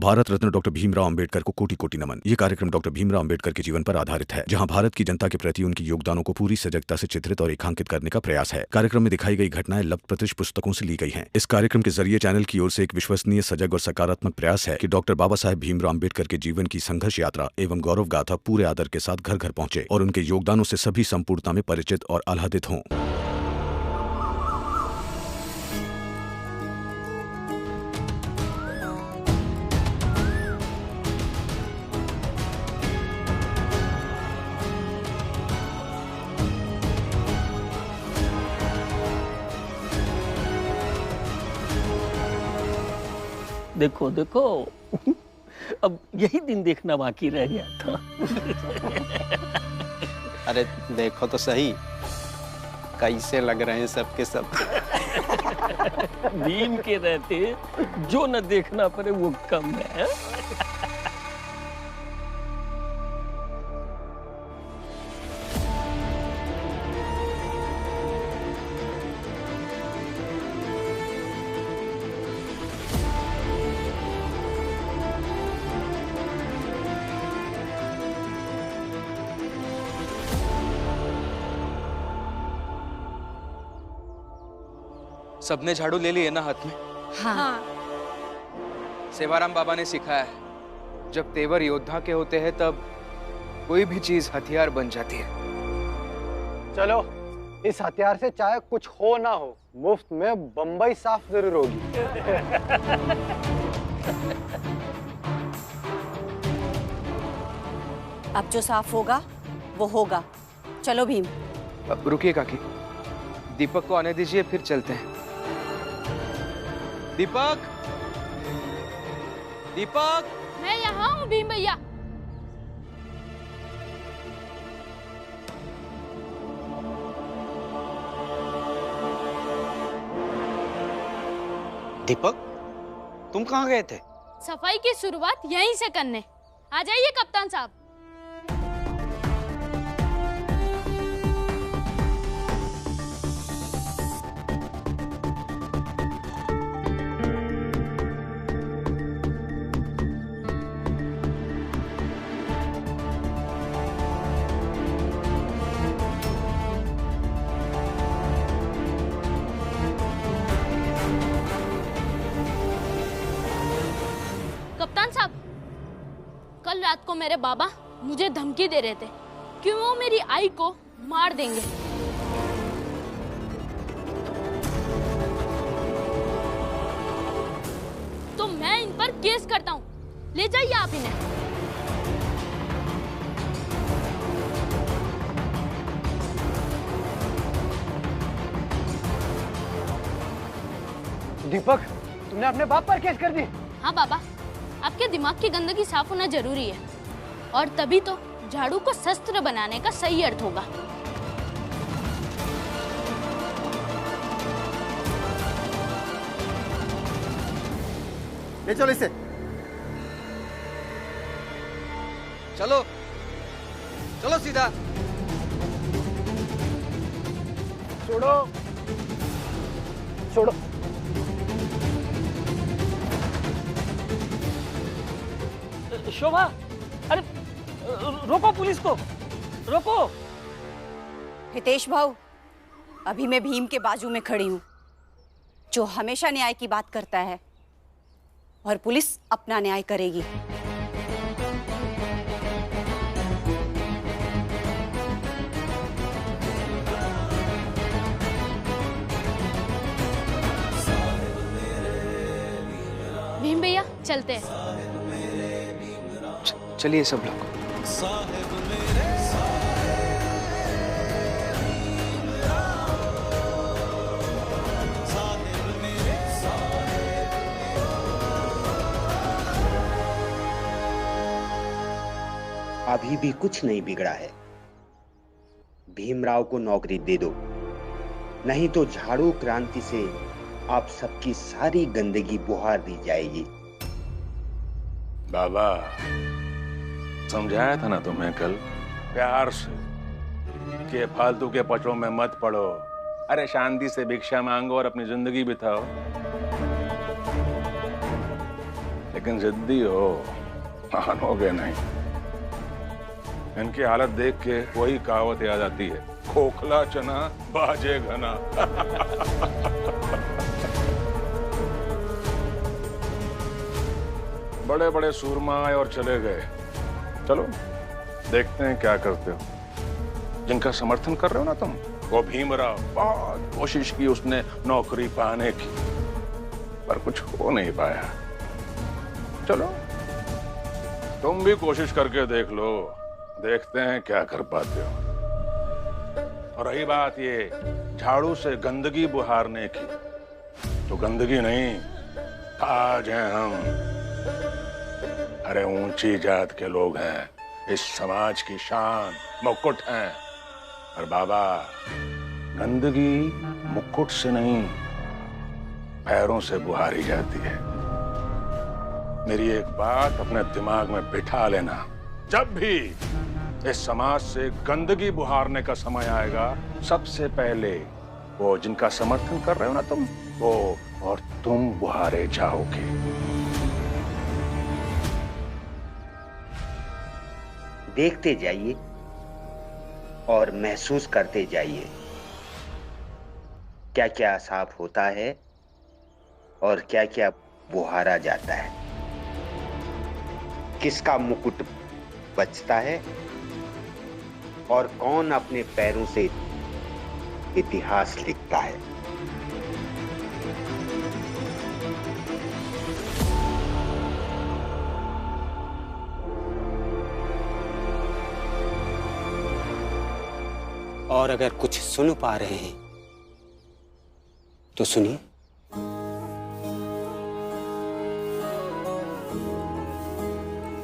Bharat Ratna doctor Bhimrao Ambedkar को कोटि कोटि नमन। ये कार्यक्रम डॉक्टर भीमराव अंबेडकर के जीवन पर आधारित है, जहां भारत की जनता के प्रति उनके योगदानों को पूरी सजगता से चित्रित और रेखांकित करने का प्रयास है। कार्यक्रम में दिखाई गई घटनाएं लब्ध प्रतिष्ठ पुस्तकों से ली गई हैं। इस कार्यक्रम के जरिए चैनल की ओर से एक विश्वसनीय, सजग और सकारात्मक प्रयास है कि डॉक्टर बाबा साहेब भीमराव अंबेडकर के जीवन की संघर्ष यात्रा एवं गौरव गाथा पूरे आदर के साथ घर घर पहुंचे और उनके योगदानों से सभी संपूर्णता में परिचित और आह्लादित हों। देखो देखो अब यही दिन देखना बाकी रह गया था। अरे देखो तो सही कैसे लग रहे हैं सबके सब। भीम के रहते जो न देखना पड़े वो कम है। सबने झाड़ू ले लिए ना हाथ में? हाँ। सेवाराम बाबा ने सिखाया है, जब तेवर योद्धा के होते हैं तब कोई भी चीज हथियार बन जाती है। चलो इस हथियार से चाहे कुछ हो ना हो, मुफ्त में बम्बई साफ जरूर होगी। अब जो साफ होगा वो होगा। चलो भीम। अब रुकिए काकी, दीपक को आने दीजिए, फिर चलते हैं। दीपक, दीपक। मैं यहाँ हूँ भीम भैया। दीपक, तुम कहाँ गए थे? सफाई की शुरुआत यहीं से करने। आ जाइए कप्तान साहब। कप्तान साहब, कल रात को मेरे बाबा मुझे धमकी दे रहे थे कि वो मेरी आई को मार देंगे। तो मैं इन पर केस करता हूँ, ले जाइए आप इन्हें। दीपक, तुमने अपने बाप पर केस कर दी? हाँ बाबा, आपके दिमाग की गंदगी साफ होना जरूरी है, और तभी तो झाड़ू को शस्त्र बनाने का सही अर्थ होगा। ले चलो इसे। चलो चलो सीधा। छोड़ो छोड़ो। शोभा, अरे रोको पुलिस को, रोको। हितेश भाऊ, अभी मैं भीम के बाजू में खड़ी हूँ, जो हमेशा न्याय की बात करता है, और पुलिस अपना न्याय करेगी। भीम भैया चलते हैं। चलिए सब लोग। अभी भी कुछ नहीं बिगड़ा है। भीमराव को नौकरी दे दो, नहीं तो झाड़ू क्रांति से आप सबकी सारी गंदगी बुहार दी जाएगी। बाबा, समझाया था ना तुम्हें कल प्यार से कि फालतू के पचों में मत पड़ो। अरे शांति से भिक्षा मांगो और अपनी जिंदगी बिताओ। लेकिन जिद्दी हो, मानोगे नहीं। इनकी हालत देख के वही कहावत याद आती है, खोखला चना बाजे घना। बड़े बड़े सूरमा आए और चले गए। चलो देखते हैं क्या करते हो। जिनका समर्थन कर रहे हो ना तुम, वो भीमराव, बहुत कोशिश की उसने नौकरी पाने की, पर कुछ हो नहीं पाया। चलो तुम भी कोशिश करके देख लो, देखते हैं क्या कर पाते हो। और रही बात ये झाड़ू से गंदगी बुहारने की, तो गंदगी नहीं, ताज हैं हम। अरे ऊंची जात के लोग हैं, इस समाज की शान, मुकुट हैं। और बाबा, गंदगी मुकुट से नहीं, पैरों से बुहारी जाती है। मेरी एक बात अपने दिमाग में बिठा लेना, जब भी इस समाज से गंदगी बुहारने का समय आएगा, सबसे पहले वो जिनका समर्थन कर रहे हो ना तुम, वो और तुम बुहारे जाओगे। देखते जाइए और महसूस करते जाइए क्या क्या साफ होता है और क्या क्या बुहारा जाता है, किसका मुकुट बचता है और कौन अपने पैरों से इतिहास लिखता है। और अगर कुछ सुन पा रहे हैं तो सुनिए।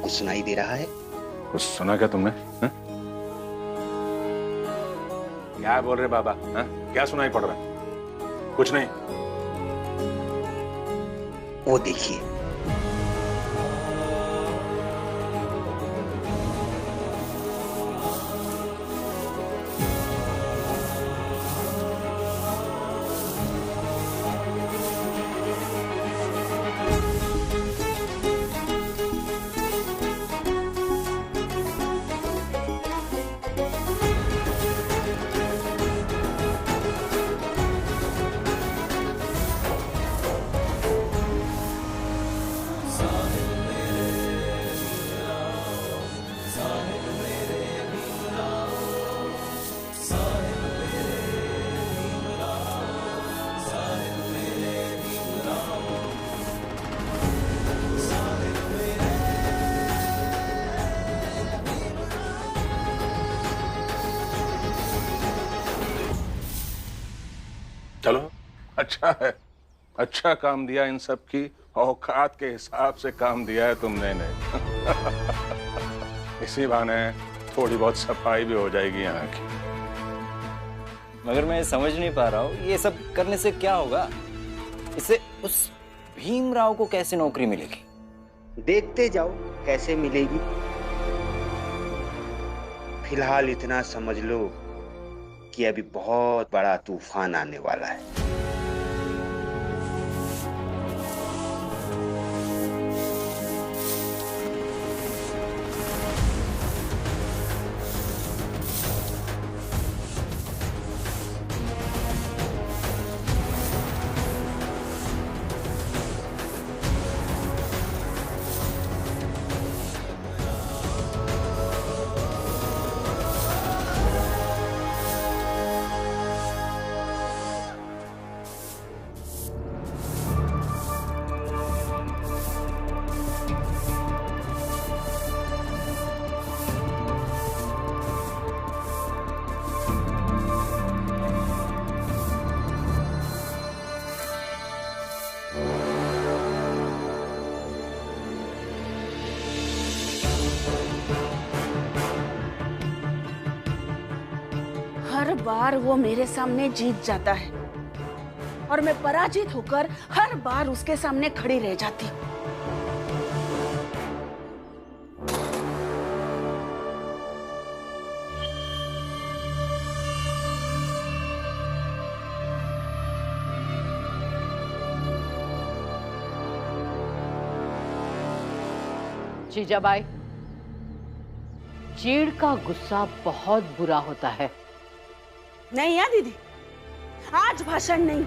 कुछ सुनाई दे रहा है? कुछ सुना क्या तुमने? है? क्या बोल रहे बाबा? है? क्या सुनाई पड़ रहा है? कुछ नहीं। वो देखिए, चलो अच्छा है, अच्छा काम दिया। इन सब की औकात के हिसाब से काम दिया है तुमने ने। इसी बहाने थोड़ी बहुत सफाई भी हो जाएगी यहाँ की। मगर मैं समझ नहीं पा रहा हूँ, ये सब करने से क्या होगा? इससे उस भीमराव को कैसे नौकरी मिलेगी? देखते जाओ कैसे मिलेगी। फिलहाल इतना समझ लो कि अभी बहुत बड़ा तूफान आने वाला है। हर बार वो मेरे सामने जीत जाता है और मैं पराजित होकर हर बार उसके सामने खड़ी रह जाती हूँ। जीजाबाई, चीड़ का गुस्सा बहुत बुरा होता है। नहीं यार दीदी, आज भाषण नहीं,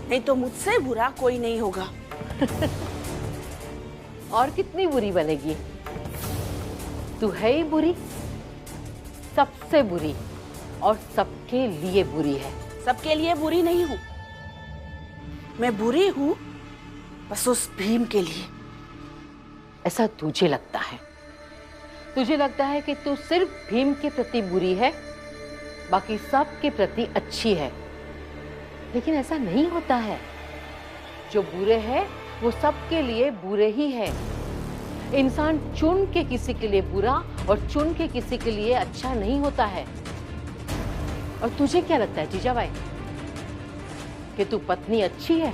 नहीं तो मुझसे बुरा कोई नहीं होगा। और कितनी बुरी बनेगी? तू है ही बुरी, सबसे बुरी, और सबके लिए बुरी है। सबके लिए बुरी नहीं हूं, मैं बुरी हूं बस उस भीम के लिए। ऐसा तुझे लगता है? तुझे लगता है कि तू सिर्फ भीम के प्रति बुरी है, बाकी सब के प्रति अच्छी है। लेकिन ऐसा नहीं होता है। जो बुरे हैं वो सबके लिए बुरे ही है। इंसान चुन के किसी के लिए बुरा और चुन के किसी के लिए अच्छा नहीं होता है। और तुझे क्या लगता है जीजाबाई कि तू पत्नी अच्छी है?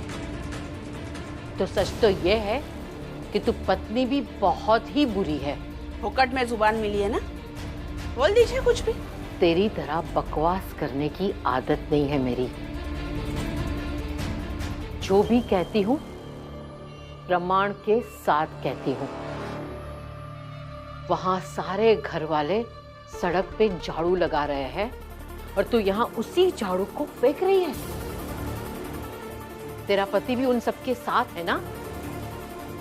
तो सच तो यह है कि तू पत्नी भी बहुत ही बुरी है। फोकट में जुबान मिली है ना, बोल दीजिए कुछ भी। तेरी तरह बकवास करने की आदत नहीं है मेरी। जो भी कहती हूँ प्रमाण के साथ कहती हूँ। वहां सारे घर वाले सड़क पे झाड़ू लगा रहे हैं और तू यहाँ उसी झाड़ू को फेंक रही है। तेरा पति भी उन सबके साथ है ना,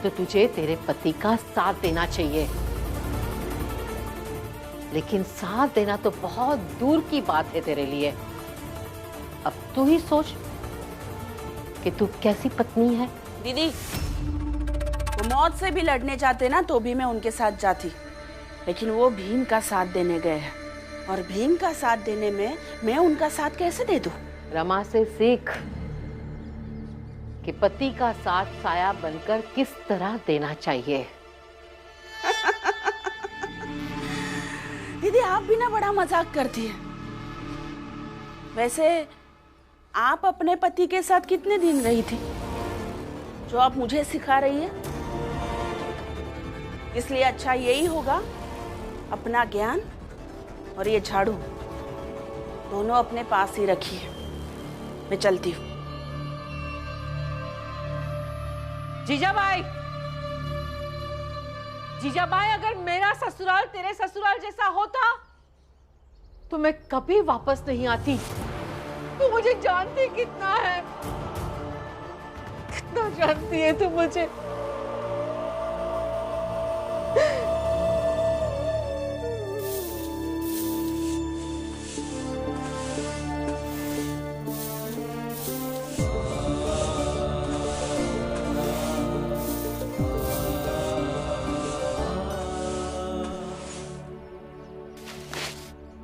तो तुझे तेरे पति का साथ देना चाहिए। लेकिन साथ देना तो बहुत दूर की बात है तेरे लिए। अब तू ही सोच कि तू कैसी पत्नी है। दीदी, वो मौत से भी लड़ने जाते ना तो भी मैं उनके साथ जाती, लेकिन वो भीम का साथ देने गए हैं, और भीम का साथ देने में मैं उनका साथ कैसे दे दूं? रमा से सीख कि पति का साथ साया बनकर किस तरह देना चाहिए। दीदी, आप भी ना बड़ा मजाक करती है। वैसे आप अपने पति के साथ कितने दिन रही थी, जो आप मुझे सिखा रही है? इसलिए अच्छा यही होगा अपना ज्ञान और ये झाड़ू दोनों अपने पास ही रखिए। मैं चलती हूँ। जीजाबाई, जीजाबाई, अगर मेरा ससुराल तेरे ससुराल जैसा होता तो मैं कभी वापस नहीं आती। तू मुझे जानती कितना है, कितना जानती है तू मुझे।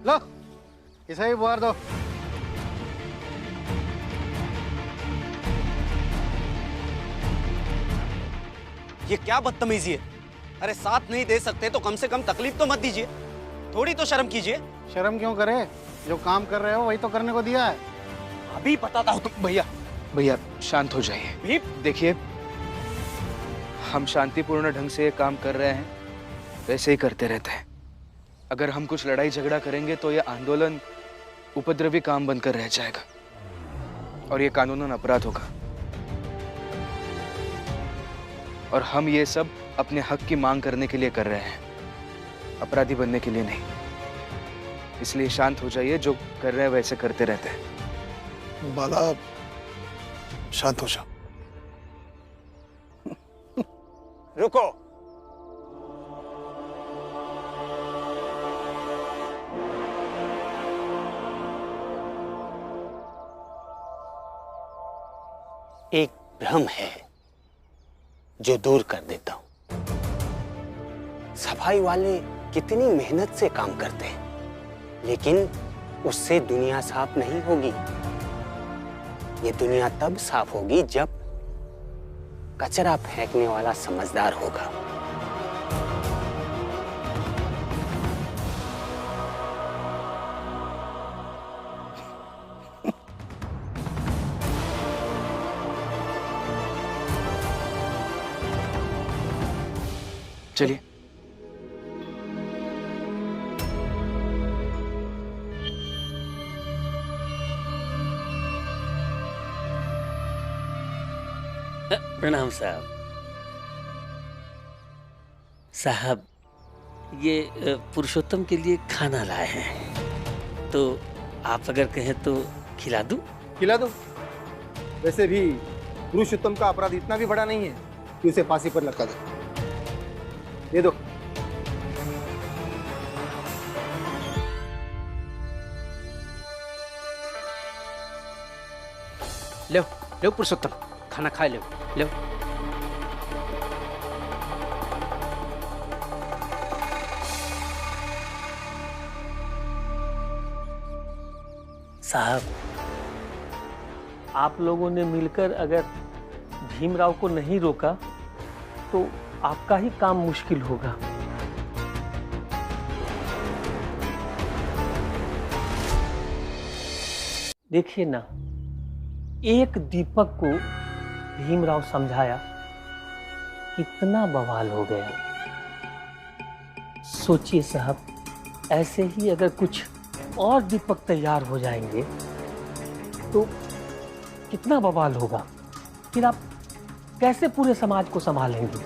लो, इसे ही बुआर दो। ये क्या बदतमीजी है? अरे साथ नहीं दे सकते तो कम से कम तकलीफ तो मत दीजिए, थोड़ी तो शर्म कीजिए। शर्म क्यों करे? जो काम कर रहे हो वही तो करने को दिया है। अभी बताता हूँ तुम। भैया भैया शांत हो जाइए। देखिए, हम शांतिपूर्ण ढंग से ये काम कर रहे हैं, वैसे ही करते रहते हैं। अगर हम कुछ लड़ाई झगड़ा करेंगे तो ये आंदोलन उपद्रवी काम बनकर रह जाएगा और ये कानूनन अपराध होगा। और हम ये सब अपने हक की मांग करने के लिए कर रहे हैं, अपराधी बनने के लिए नहीं। इसलिए शांत हो जाइए, जो कर रहे हैं वैसे करते रहते हैं। बाला, शांत हो जाओ। रुको। एक भ्रम है जो दूर कर देता हूं। सफाई वाले कितनी मेहनत से काम करते हैं, लेकिन उससे दुनिया साफ नहीं होगी। ये दुनिया तब साफ होगी जब कचरा फेंकने वाला समझदार होगा। चलिए। प्रणाम साहब। साहब, ये पुरुषोत्तम के लिए खाना लाए हैं, तो आप अगर कहें तो खिला दूं? खिला दो। वैसे भी पुरुषोत्तम का अपराध इतना भी बड़ा नहीं है कि उसे फांसी पर लटका दे दो। लो लो पुरुषोत्तम, खाना खा लो लो। साहब, आप लोगों ने मिलकर अगर भीमराव को नहीं रोका तो आपका ही काम मुश्किल होगा। देखिए ना, एक दीपक को भीमराव समझाया, कितना बवाल हो गया। सोचिए साहब, ऐसे ही अगर कुछ और दीपक तैयार हो जाएंगे तो कितना बवाल होगा। फिर आप कैसे पूरे समाज को संभालेंगे?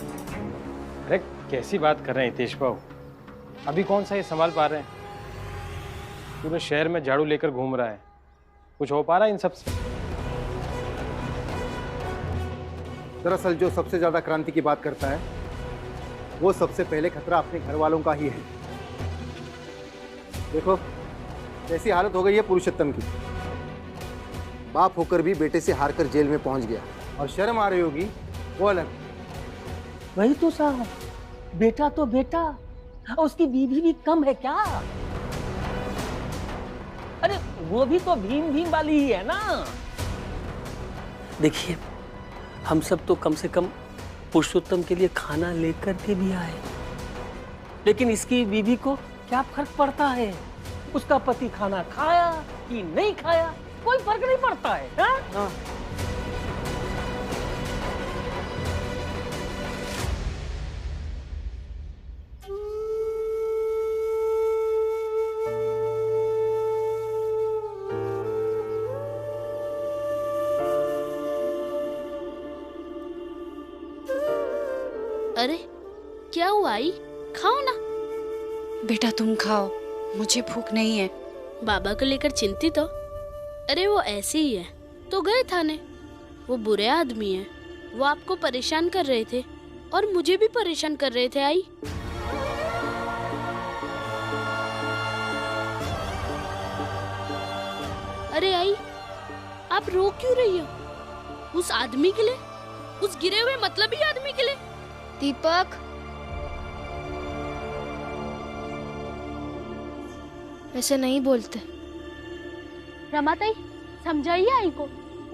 अरे कैसी बात कर रहे हैं हितेश बाबू, अभी कौन सा ये संभाल पा रहे हैं? पूरे शहर में झाड़ू लेकर घूम रहा है, कुछ हो पा रहा है इन सब से? दरअसल जो सबसे ज्यादा क्रांति की बात करता है वो सबसे पहले खतरा अपने घर वालों का ही है। देखो कैसी हालत हो गई है पुरुषोत्तम की। बाप होकर भी बेटे से हारकर जेल में पहुंच गया, और शर्म आ रही होगी वो अलग। वही तो साहब, बेटा तो बेटा, उसकी बीवी भी कम है क्या? अरे वो भी तो भीम भीम वाली ही है ना। देखिए, हम सब तो कम से कम पुरुषोत्तम के लिए खाना लेकर के भी आए, लेकिन इसकी बीवी को क्या फर्क पड़ता है? उसका पति खाना खाया कि नहीं खाया, कोई फर्क नहीं पड़ता है। हाँ? अरे क्या हुआ आई? खाओ ना। बेटा तुम खाओ, मुझे भूख नहीं है। बाबा को लेकर चिंतित हो? अरे वो ऐसे ही है, तो गए थाने। वो बुरे आदमी है, वो आपको परेशान कर रहे थे और मुझे भी परेशान कर रहे थे। आई अरे आई, आप रो क्यों रही हो? उस आदमी के लिए, उस गिरे हुए मतलबी आदमी के लिए। दीपक, ऐसे नहीं बोलते। रमाताई, समझाइए आई को,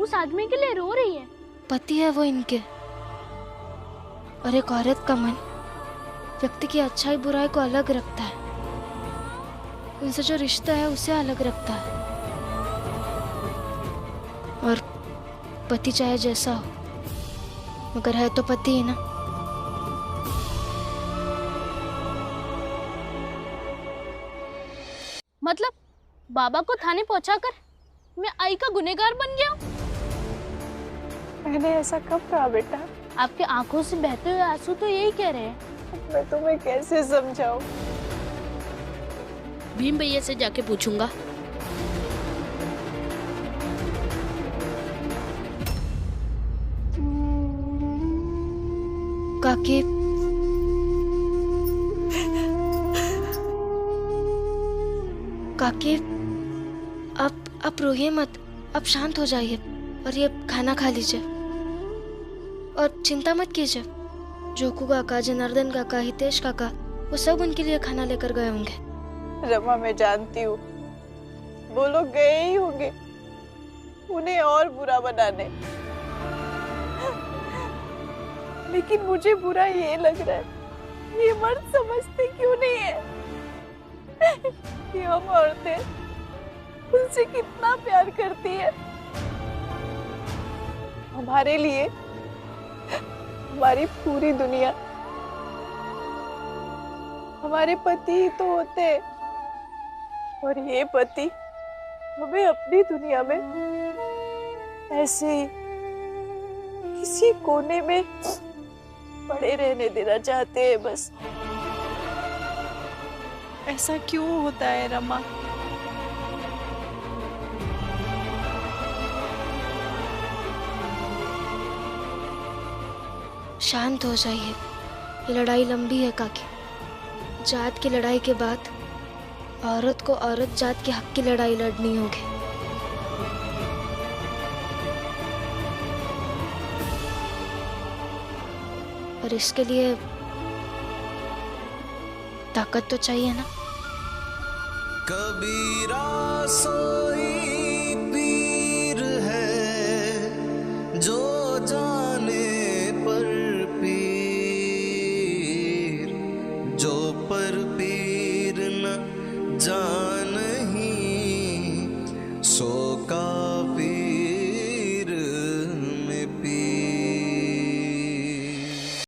उस आदमी के लिए रो रही है। पति है वो इनके, और एक औरत का मन व्यक्ति की अच्छाई बुराई को अलग रखता है, उनसे जो रिश्ता है उसे अलग रखता है। और पति चाहे जैसा हो, मगर है तो पति ही ना। मतलब बाबा को थाने पहुंचाकर मैं आई का गुनहगार बन गया? मैंने ऐसा कब कहा बेटा? आपके आंखों से बहते हुए आंसू तो यही कह रहे हैं। मैं तुम्हें कैसे समझाऊं? भीम भैया से जाके पूछूंगा। काकी, काकी, आप रोइए मत, आप शांत हो जाइए और ये खाना खा लीजिए और चिंता मत कीजिए। जोकू काका, जनार्दन काका, हितेश काका, वो सब उनके लिए खाना लेकर गए होंगे। रमा, मैं जानती हूँ वो लोग गए ही होंगे उन्हें और बुरा बनाने, लेकिन मुझे बुरा ये लग रहा है, ये मर्द समझते क्यों नहीं है कि हम औरतें उनसे कितना प्यार करती है। हमारे लिए हमारी पूरी दुनिया हमारे पति ही तो होते हैं, और ये पति हमें अपनी दुनिया में ऐसे ही किसी कोने में पड़े रहने देना चाहते हैं बस। ऐसा क्यों होता है रमा? शांत हो जाइए, ये लड़ाई लंबी है काकी। जात की लड़ाई के बाद औरत को औरत जात के हक की लड़ाई लड़नी होगी। और इसके लिए ताकत तो चाहिए ना। कबीरा सोई